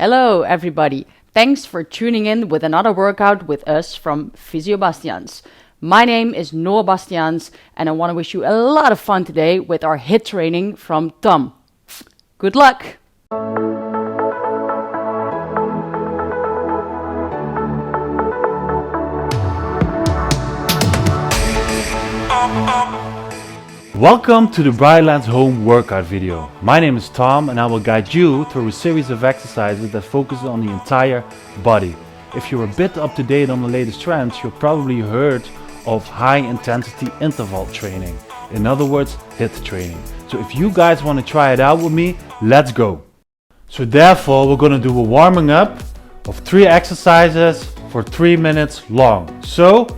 Hello everybody, thanks for tuning in with another workout with us from Physio Bastiaans. My name is Noah Bastiaans and I want to wish you a lot of fun today with our HIIT training from Tom. Good luck! Welcome to the Brightlands home workout video. My name is Tom and I will guide you through a series of exercises that focus on the entire body. If you're a bit up to date on the latest trends, you've probably heard of high intensity interval training. In other words, HIIT training. So if you guys want to try it out with me, let's go. So therefore we're going to do a warming up of 3 exercises for 3 minutes long. So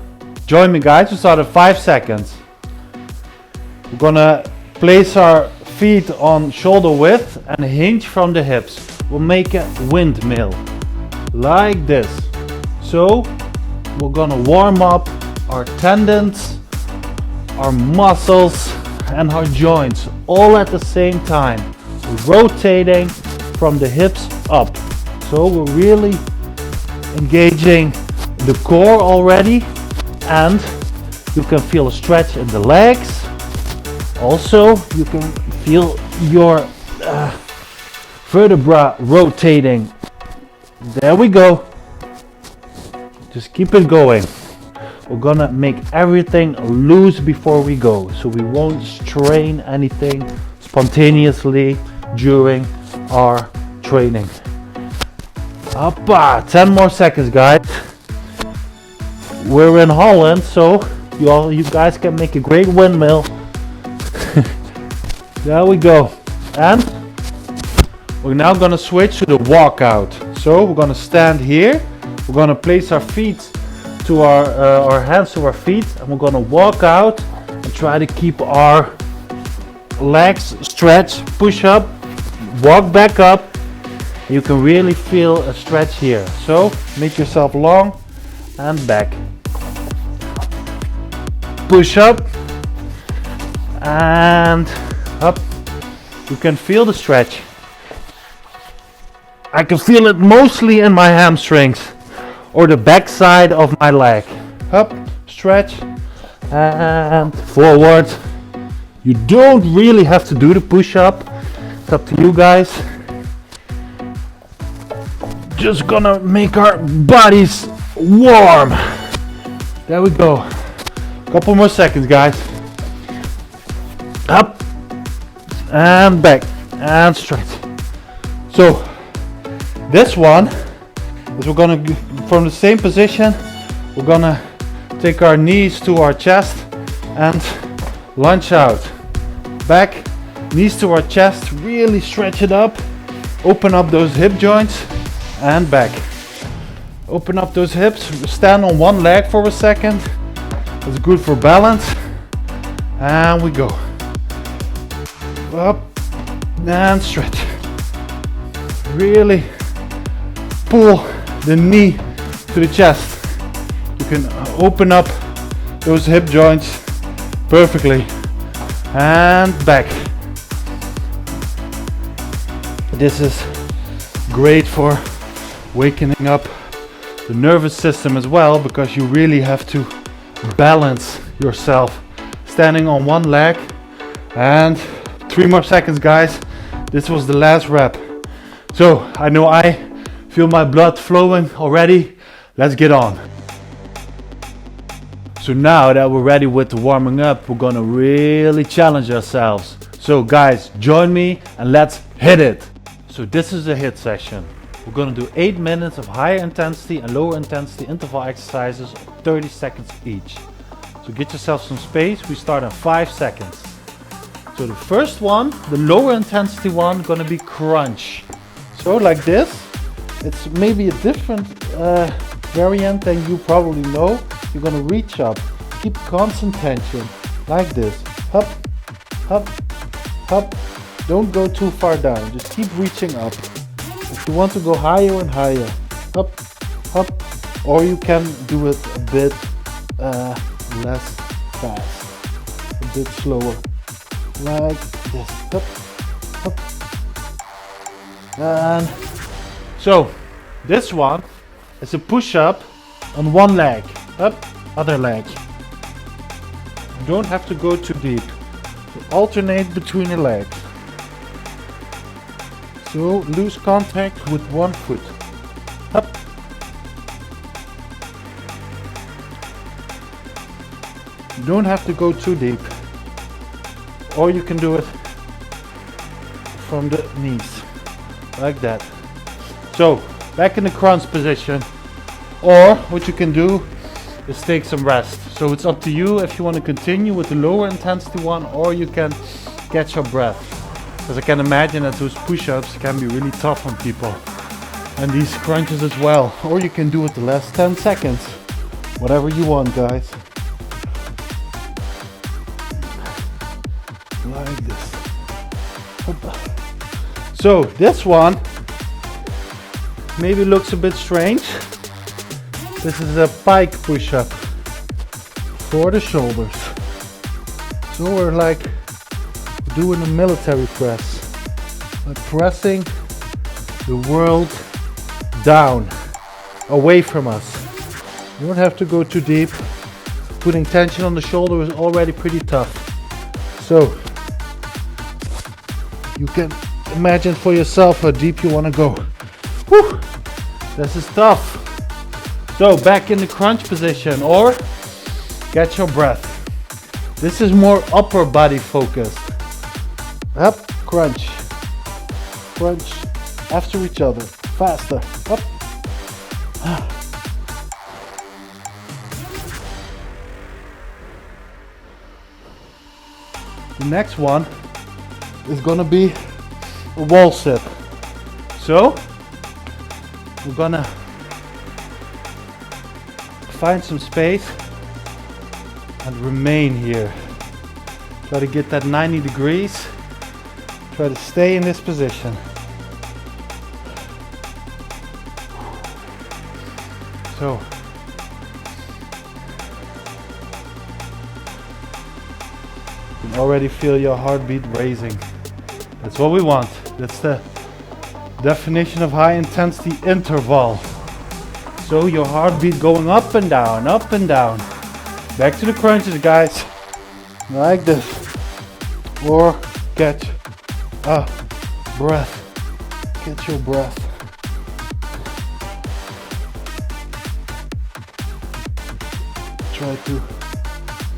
join me guys, we start at 5 seconds. We're gonna place our feet on shoulder width and hinge from the hips. We'll make a windmill like this. So we're gonna warm up our tendons, our muscles and our joints all at the same time. We're rotating from the hips up. So we're really engaging the core already, and you can feel a stretch in the legs. Also, you can feel your vertebra rotating. There we go. Just keep it going. We're gonna make everything loose before we go, so we won't strain anything spontaneously during our training. Hoppa, 10 more seconds, guys. We're in Holland, so you guys can make a great windmill. There we go. And we're now gonna switch to the walkout. So we're gonna stand here. We're gonna place our feet to our hands to our feet, and we're gonna walk out and try to keep our legs stretched. Push up, walk back up. You can really feel a stretch here. So make yourself long and back. Push up and up. You can feel the stretch. I can feel it mostly in my hamstrings or the back side of my leg. Up, stretch and forward. You don't really have to do the push-up. It's up to you guys. Just gonna make our bodies warm. There we go. Couple more seconds, guys. Up and back and stretch. So this one is we're gonna from the same position, we're gonna take our knees to our chest and lunge out. Back, knees to our chest, really stretch it up. Open up those hip joints and back. Open up those hips, stand on one leg for a second. It's good for balance. And we go. Up and stretch. Really pull the knee to the chest. You can open up those hip joints perfectly. And back. This is great for wakening up the nervous system as well, because you really have to balance yourself standing on one leg. And 3 more seconds, guys. This was the last rep. So I know I feel my blood flowing already. Let's get on. So now that we're ready with the warming up, we're gonna really challenge ourselves. So guys, join me and let's hit it. So this is a HIIT session. We're gonna do 8 minutes of higher intensity and lower intensity interval exercises of 30 seconds each. So get yourself some space. We start in 5 seconds. So the first one, the lower intensity one, gonna be crunch. So like this. It's maybe a different variant than you probably know. You're gonna reach up, keep constant tension, like this. Up, up, up. Don't go too far down, just keep reaching up. If you want to go higher and higher, up, up, or you can do it a bit less fast, a bit slower, like this. Up, up, and So this one is a push-up on one leg, up, other leg. You don't have to go too deep. So alternate between the legs. So lose contact with one foot. Up. You don't have to go too deep. Or you can do it from the knees, like that. So back in the crunch position. Or what you can do is take some rest. So it's up to you if you want to continue with the lower intensity one, or you can catch your breath. Because I can imagine that those push-ups can be really tough on people. And these crunches as well. Or you can do it the last 10 seconds. Whatever you want, guys. Like this. So this one maybe looks a bit strange. This is a pike push-up for the shoulders. So we're like doing a military press, like pressing the world down, away from us. You don't have to go too deep. Putting tension on the shoulder is already pretty tough. So you can imagine for yourself how deep you want to go. Whew, this is tough. So back in the crunch position, or catch your breath. This is more upper body focused. Up, crunch, crunch after each other, faster, up. The next one is gonna be a wall sit. So we're gonna find some space and remain here. Try to get that 90 degrees. Try to stay in this position. So you can already feel your heartbeat raising. That's what we want. That's the definition of high intensity interval. So your heartbeat going up and down, up and down. Back to the crunches, guys. Like this. Or catch a breath. Catch your breath. Try to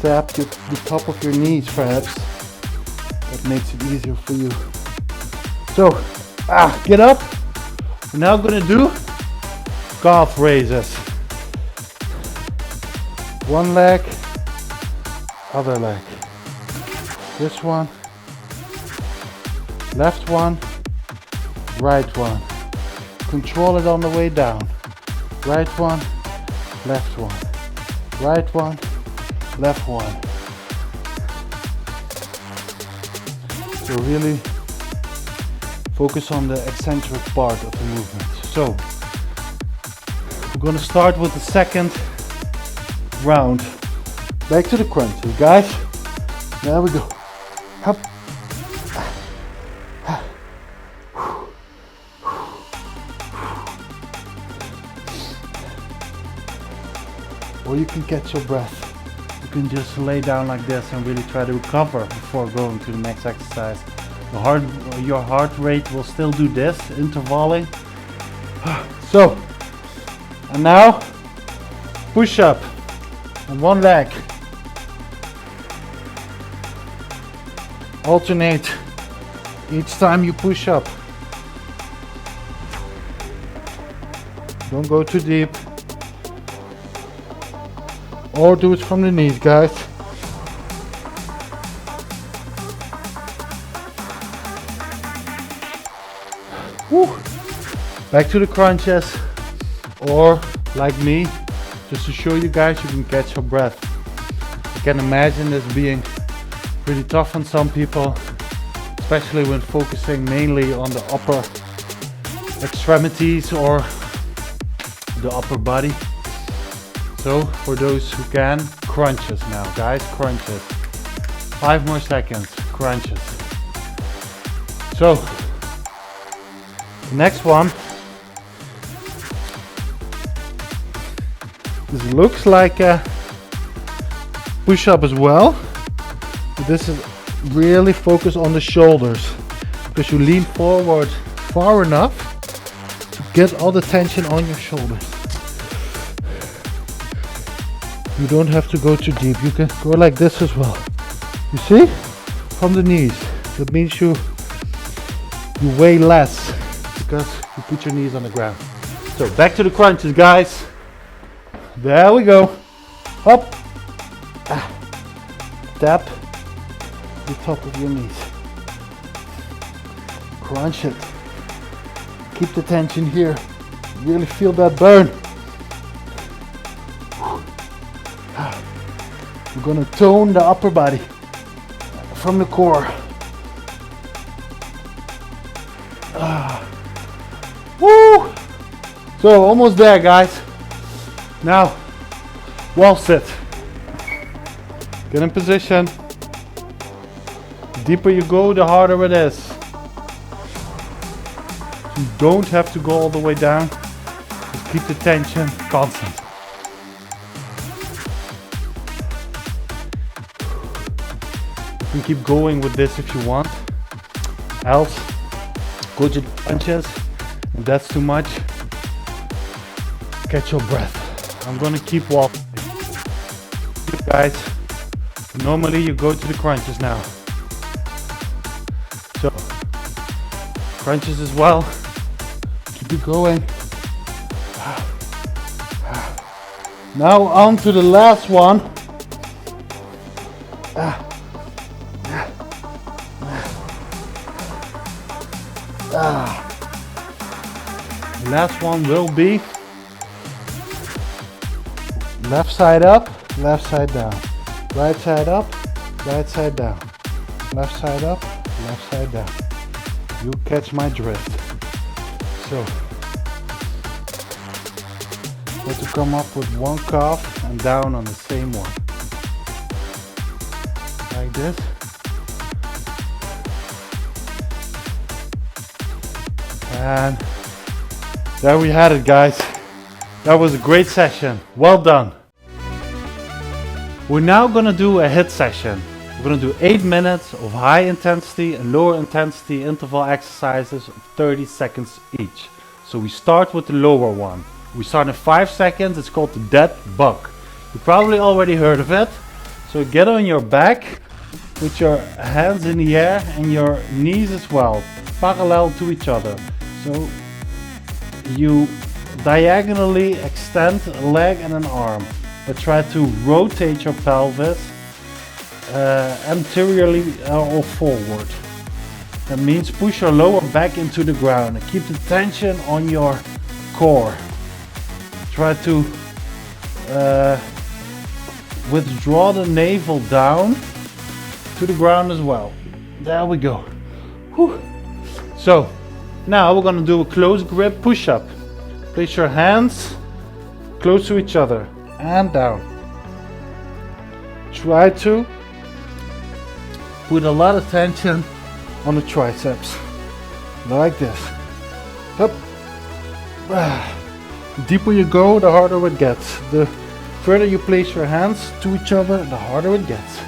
tap the top of your knees, perhaps. That makes it easier for you. So, get up. We're now gonna do calf raises. One leg, other leg. This one, left one, right one. Control it on the way down. Right one, left one. Right one, left one. So really focus on the eccentric part of the movement. So we're going to start with the second round. Back to the crunches, guys. There we go. Up. Or you can catch your breath. You can just lay down like this and really try to recover before going to the next exercise. Your heart rate will still do this, intervalling. So, and now push up on one leg. Alternate each time you push up. Don't go too deep. Or do it from the knees, guys. Woo. Back to the crunches. Or like me, just to show you guys, you can catch your breath. I can imagine this being pretty tough on some people, especially when focusing mainly on the upper extremities or the upper body. So for those who can, crunches now, guys, crunches. 5 more seconds, crunches. So the next one This looks like a push-up as well, but this is really focused on the shoulders, because you lean forward far enough to get all the tension on your shoulders. You don't have to go too deep. You can go like this as well. You see? From the knees. That means you weigh less because you put your knees on the ground. So back to the crunches, guys. There we go. Up. Tap the top of your knees. Crunch it. Keep the tension here. Really feel that burn. We're gonna tone the upper body from the core. Woo! So almost there, guys. Now, wall sit. Get in position. The deeper you go, the harder it is. You don't have to go all the way down. Just keep the tension constant. You can keep going with this if you want. Else, go to the punches. If that's too much, catch your breath. I'm gonna keep walking. Guys, normally you go to the crunches now. So, crunches as well. Keep it going. Now on to the last one. The last one will be left side up, left side down. Right side up, right side down. Left side up, left side down. You catch my drift. So, have to come up with one calf and down on the same one. Like this. And there we had it, guys. That was a great session. Well done. We're now gonna do a HIIT session. We're gonna do 8 minutes of high intensity and lower intensity interval exercises of 30 seconds each. So we start with the lower one. We start in 5 seconds. It's called the dead bug. You probably already heard of it. So get on your back, put your hands in the air and your knees as well, parallel to each other. So you diagonally extend a leg and an arm, but try to rotate your pelvis anteriorly or forward. That means push your lower back into the ground and keep the tension on your core. Try to withdraw the navel down to the ground as well. There we go. Whew. So now we're going to do a close grip push-up. Place your hands close to each other and down. Try to put a lot of tension on the triceps, like this. Up. The deeper you go, the harder it gets. The further you place your hands to each other, the harder it gets.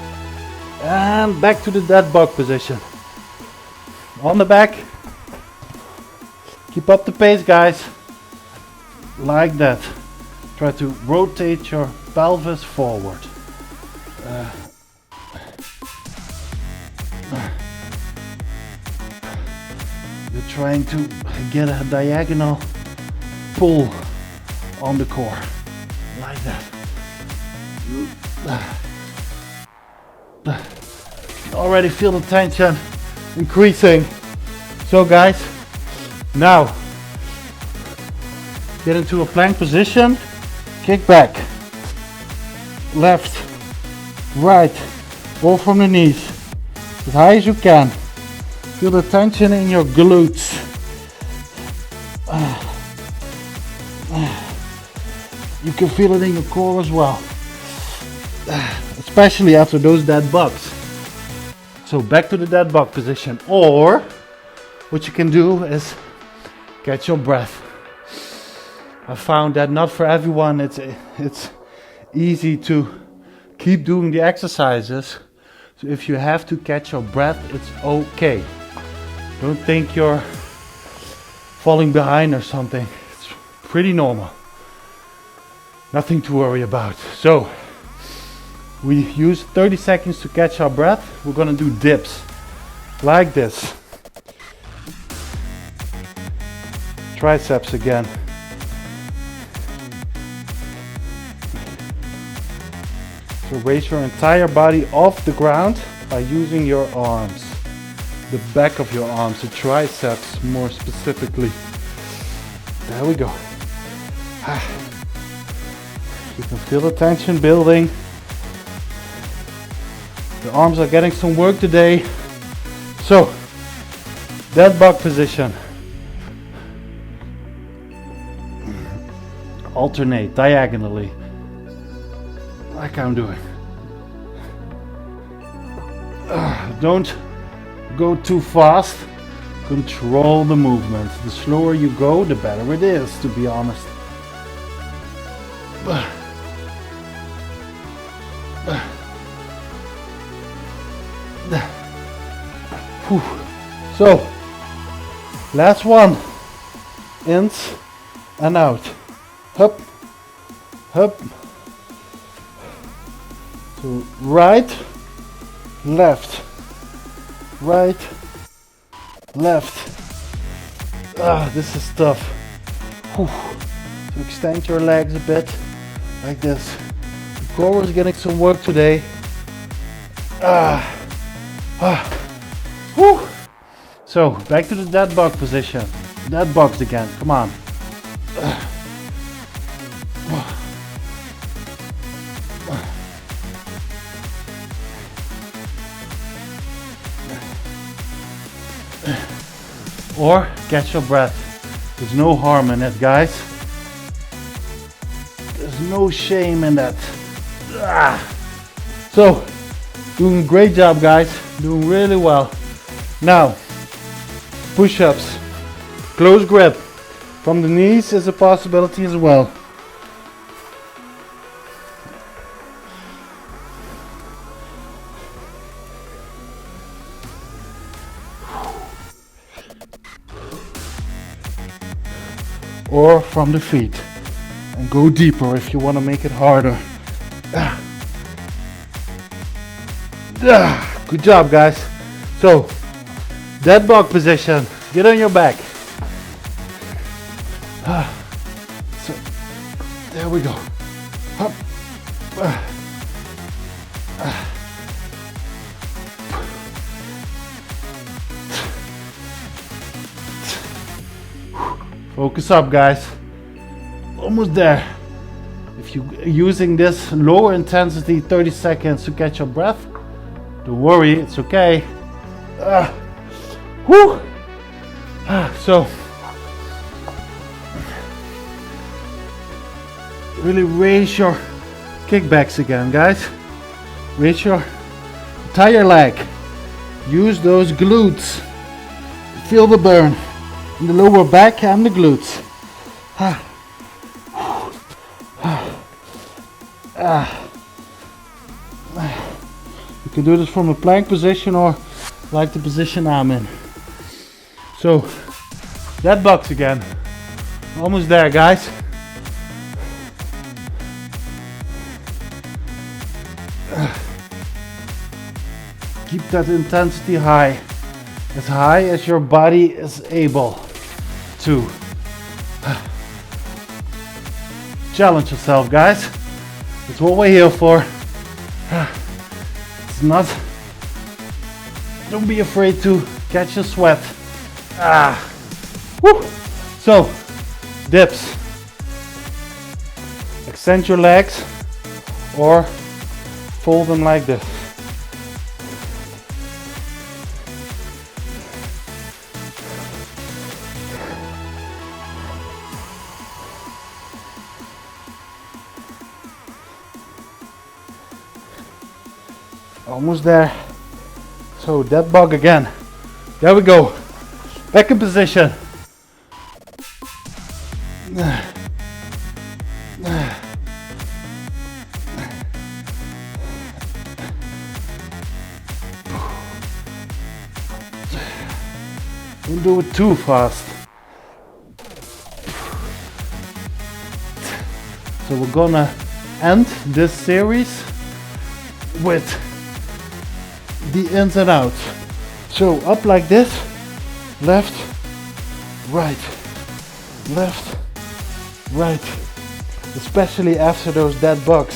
And back to the dead bug position. On the back. Keep up the pace, guys. Like that. Try to rotate your pelvis forward. You're trying to get a diagonal pull on the core. Like that. You already feel the tension increasing. So guys, now get into a plank position, kick back, left, right, all from the knees, as high as you can. Feel the tension in your glutes. You can feel it in your core as well, especially after those dead bugs. So back to the dead bug position, or what you can do is catch your breath. I found that not for everyone it's easy to keep doing the exercises. So if you have to catch your breath, it's okay. Don't think you're falling behind or something. It's pretty normal. Nothing to worry about. So we use 30 seconds to catch our breath. We're gonna do dips like this. Triceps again. So raise your entire body off the ground by using your arms. The back of your arms, the triceps more specifically. There we go. You can feel the tension building. The arms are getting some work today. So, dead bug position. Alternate diagonally, like I'm doing. Don't go too fast. Control the movement. The slower you go, the better it is, to be honest. So, last one. Ins and out. Up, up. So right, left, right, left. This is tough. So extend your legs a bit, like this. The core is getting some work today. So back to the dead bug position. Dead bugs again. Come on. Or catch your breath. There's no harm in it, guys. There's no shame in that. So, doing a great job, guys. Doing really well. Now, push-ups. Close grip. From the knees is a possibility as well. Or from the feet, and go deeper if you want to make it harder. Good job, guys. So, dead bug position. Get on your back. So, there we go. Up. Focus up, guys. Almost there. If you're using this lower intensity 30 seconds to catch your breath, don't worry, it's okay. So, really raise your kickbacks again, guys. Raise your entire leg. Use those glutes. Feel the burn in the lower back and the glutes. You can do this from a plank position or like the position I'm in. So, dead bugs again. Almost there, guys. Keep that intensity high as your body is able to. Challenge yourself, guys. That's what we're here for. It's not. Don't be afraid to catch a sweat. So, dips. Extend your legs or fold them like this. Almost there. So dead bug again. There we go. Back in position. Don't do it too fast. So we're gonna end this series with the ins and outs. So up like this, left, right, left, right. Especially after those dead bugs.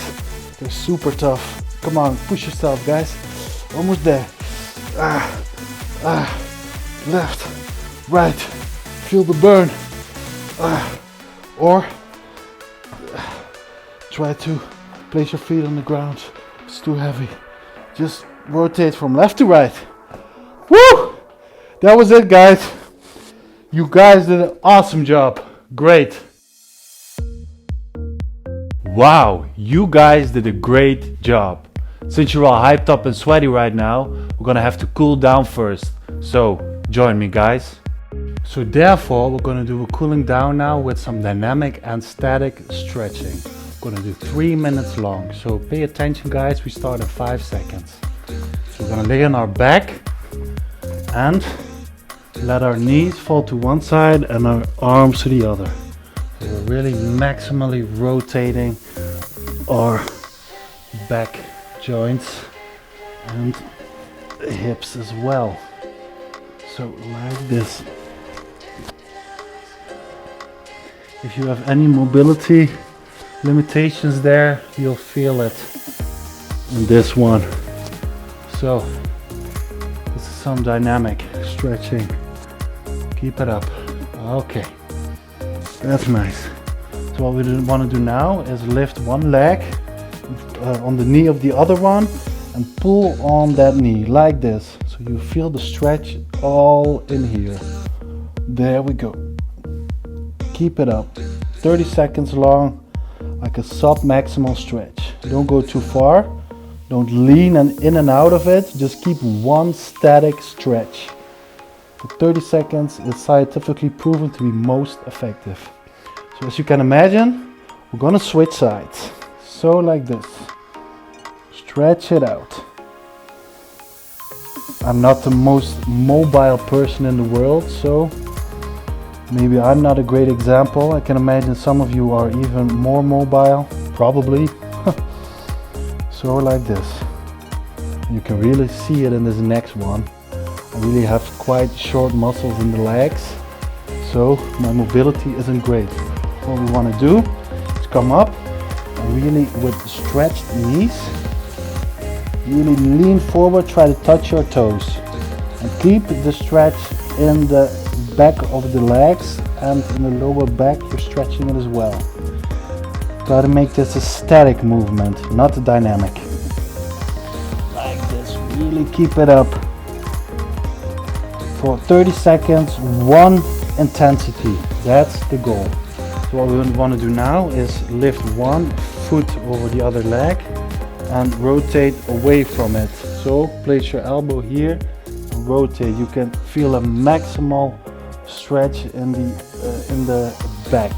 They're super tough. Come on, push yourself, guys. Almost there. Left, right. Feel the burn. Or try to place your feet on the ground. It's too heavy. Just rotate from left to right. Woo! That was it, guys. You guys did an awesome job. Great. Wow, you guys did a great job. Since you're all hyped up and sweaty right now, we're gonna have to cool down first. So join me, guys. So therefore, we're gonna do a cooling down now with some dynamic and static stretching. We're gonna do 3 minutes long. So pay attention, guys. We start in 5 seconds. So we're gonna lay on our back and let our knees fall to one side and our arms to the other. So we're really maximally rotating our back joints and hips as well. So like this. If you have any mobility limitations there, you'll feel it in this one. So this is some dynamic stretching. Keep it up. Okay, that's nice. So what we want to do now is lift one leg on the knee of the other one and pull on that knee like this. So you feel the stretch all in here. There we go. Keep it up. 30 seconds long, like a sub-maximal stretch. Don't go too far. Don't lean and in and out of it. Just keep one static stretch. For 30 seconds is scientifically proven to be most effective. So as you can imagine, we're gonna switch sides. So like this. Stretch it out. I'm not the most mobile person in the world, so maybe I'm not a great example. I can imagine some of you are even more mobile, probably. So like this. You can really see it in this next one. I really have quite short muscles in the legs, so my mobility isn't great. What we want to do is come up and really with stretched knees, really lean forward, try to touch your toes and keep the stretch in the back of the legs and in the lower back. You're stretching it as well. Try to make this a static movement, not a dynamic. Like this, really keep it up for 30 seconds, one intensity. That's the goal. So what we want to do now is lift one foot over the other leg and rotate away from it. So place your elbow here and rotate. You can feel a maximal stretch in the back.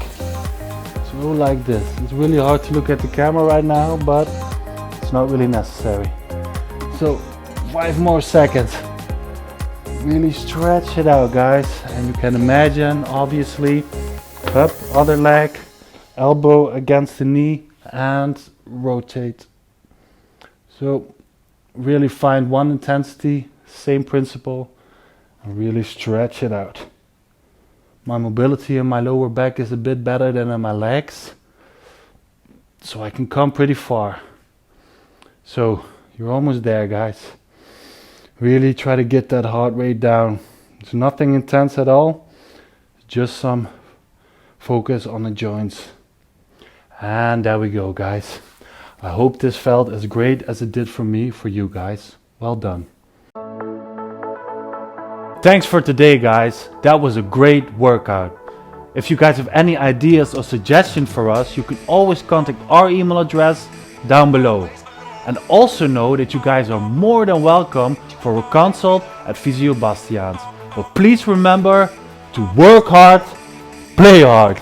So like this. It's really hard to look at the camera right now, but it's not really necessary. So 5 more seconds. Really stretch it out, guys. And you can imagine, obviously, up, other leg, elbow against the knee and rotate. So really find one intensity, same principle, and really stretch it out. My mobility in my lower back is a bit better than in my legs, so I can come pretty far. So you're almost there, guys. Really try to get that heart rate down. It's nothing intense at all, just some focus on the joints. And there we go, guys. I hope this felt as great as it did for me, for you guys. Well done. Thanks for today, guys. That was a great workout. If you guys have any ideas or suggestions for us, you can always contact our email address down below. And also know that you guys are more than welcome for a consult at Physio Bastiaans. But please remember to work hard, play hard.